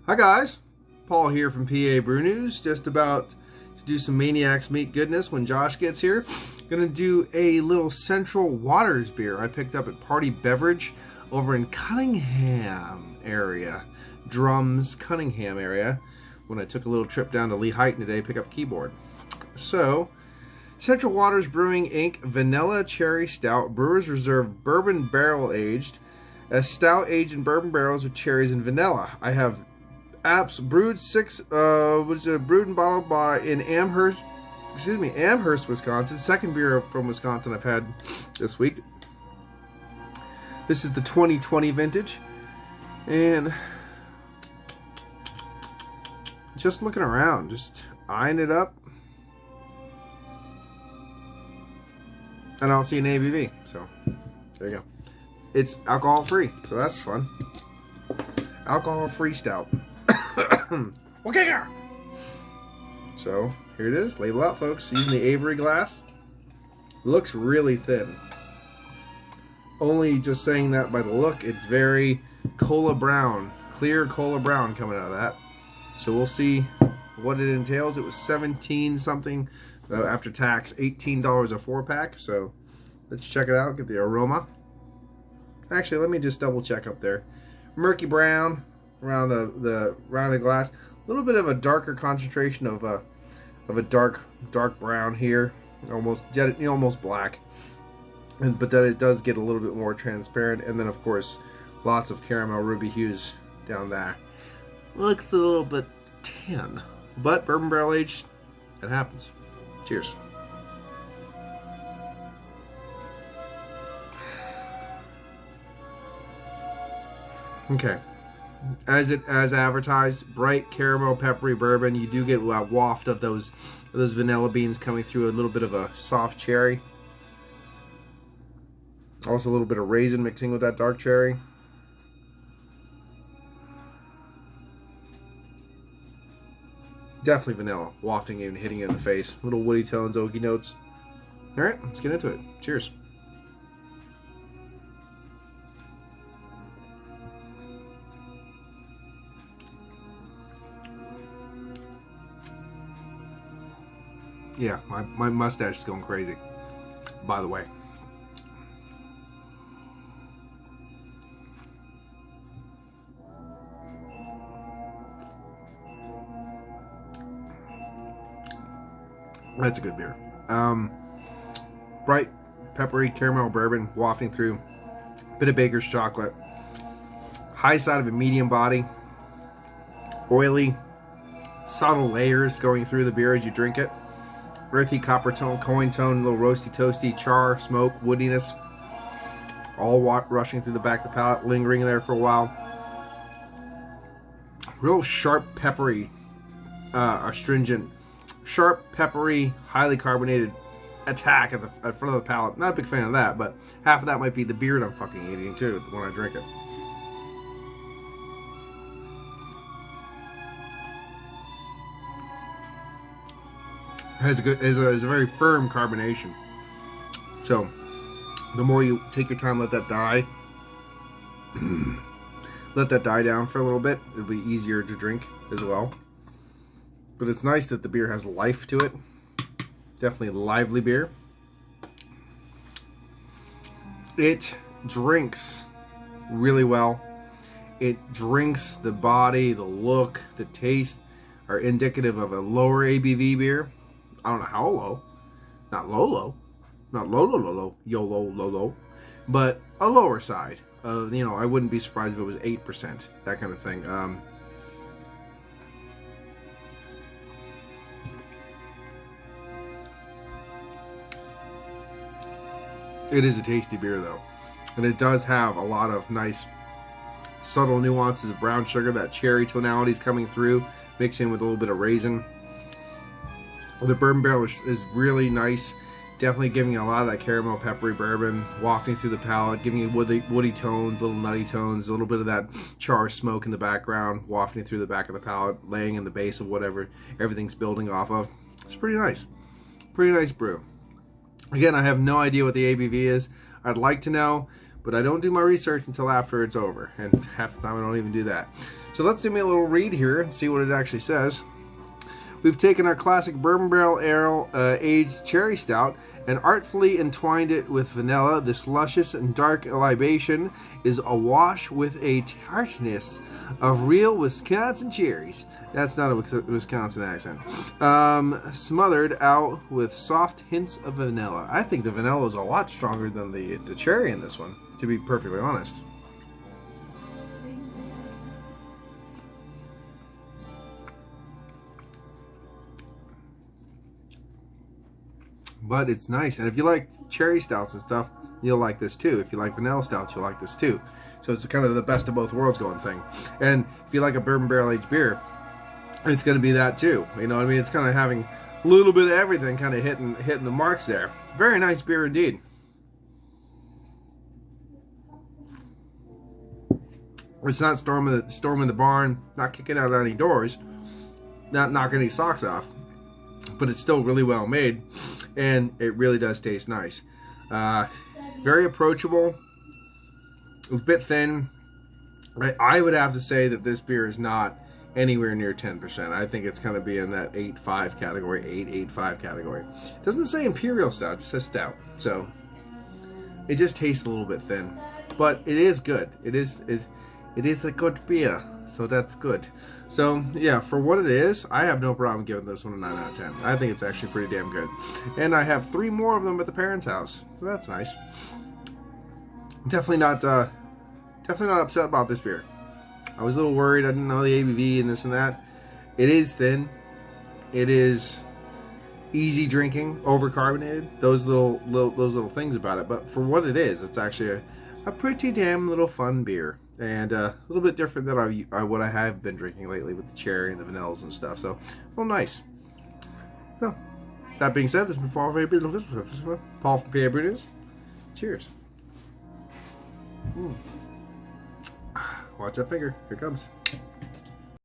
Hi guys, Paul here from PABrewNews. Just about to do some Maniacs Meat goodness when Josh gets here. Gonna do a little Central Waters beer I picked up at Party Beverage over in Cunningham area. Drums, Cunningham area. When I took a little trip down to Lehighton today to pick up a keyboard. So, Central Waters Brewing Inc. Vanilla Cherry Stout, Brewers Reserve Bourbon Barrel Aged. A stout aged in bourbon barrels with cherries and vanilla. I have brewed and bottled in Amherst, Wisconsin. Second beer from Wisconsin I've had this week. This is the 2020 vintage, and just looking around, just eyeing it up. I don't see an ABV, so there you go. It's alcohol free, so that's fun. Alcohol free stout. Okay. So here it is. Label out, folks. Using the Avery glass. Looks really thin. Only just saying that by the look, it's very cola brown, clear cola brown coming out of that. So we'll see what it entails. It was 17 something after tax, $18 a 4-pack. So let's check it out. Get the aroma. Actually, let me just double check up there. Murky brown around the glass. A little bit of a darker concentration of a dark brown here, almost black. But then it does get a little bit more transparent, and then of course lots of caramel ruby hues down there. Looks a little bit tin, but bourbon barrel aged, it happens. Cheers. Okay, as advertised, bright caramel peppery bourbon. You do get a waft of those vanilla beans coming through, a little bit of a soft cherry. Also a little bit of raisin mixing with that dark cherry. Definitely vanilla, wafting in, hitting you in the face. Little woody tones, oaky notes. All right, let's get into it. Cheers. Yeah, my mustache is going crazy, by the way. That's a good beer. Bright, peppery, caramel bourbon wafting through. Bit of baker's chocolate. High side of a medium body. Oily, subtle layers going through the beer as you drink it. Earthy copper tone, coin tone, a little roasty toasty, char, smoke, woodiness. All rushing through the back of the palate, lingering there for a while. Real sharp, peppery, astringent, sharp, peppery, highly carbonated attack at front of the palate. Not a big fan of that, but half of that might be the beer I'm fucking eating too when I drink it. Has a very firm carbonation. So the more you take your time, let that die, down for a little bit, it'll be easier to drink as well. But it's nice that the beer has life to it. Definitely a lively beer. It drinks really well. It drinks. The body, the look, the taste are indicative of a lower ABV beer. I don't know how low. Not low. Not low, YOLO, but a lower side. I wouldn't be surprised if it was 8%, that kind of thing. It is a tasty beer though, and it does have a lot of nice subtle nuances of brown sugar. That cherry tonality is coming through, mixing with a little bit of raisin. The bourbon barrel is really nice, definitely giving you a lot of that caramel peppery bourbon wafting through the palate, giving you woody tones, little nutty tones, a little bit of that char smoke in the background wafting through the back of the palate, laying in the base of whatever everything's building off of. It's pretty nice brew. Again, I have no idea what the ABV is. I'd like to know, but I don't do my research until after it's over, and half the time I don't even do that. So let's do me a little read here and see what it actually says. We've taken our classic bourbon barrel ale aged cherry stout and artfully entwined it with vanilla. This luscious and dark libation is awash with a tartness of real Wisconsin cherries. That's not a Wisconsin accent. Smothered out with soft hints of vanilla. I think the vanilla is a lot stronger than the cherry in this one, to be perfectly honest. But it's nice, and if you like cherry stouts and stuff, you'll like this too. If you like vanilla stouts, you'll like this too. So it's kind of the best of both worlds going thing. And if you like a bourbon barrel aged beer, it's going to be that too. You know what I mean? It's kind of having a little bit of everything, kind of hitting the marks there. Very nice beer indeed. It's not storming the barn, not kicking out any doors, not knocking any socks off, but it's still really well made, and it really does taste nice. Very approachable. It's a bit thin. I would have to say that this beer is not anywhere near 10%. I think it's kind of be in that 8.5 category, 8.5 category. It doesn't say Imperial Stout, it says Stout. So it just tastes a little bit thin, but it is good. It is a good beer, so that's good. So yeah, for what it is, I have no problem giving this one a 9 out of 10. I think it's actually pretty damn good. And I have 3 more of them at the parents' house, so that's nice. Definitely not upset about this beer. I was a little worried. I didn't know the ABV and this and that. It is thin. It is easy drinking, overcarbonated. Those little things about it. But for what it is, it's actually a pretty damn little fun beer. And a little bit different than what I have been drinking lately with the cherry and the vanillas and stuff. So, well, nice. So, that being said, this has been Paul from PABrewNews. Cheers. Watch that finger. Here it comes.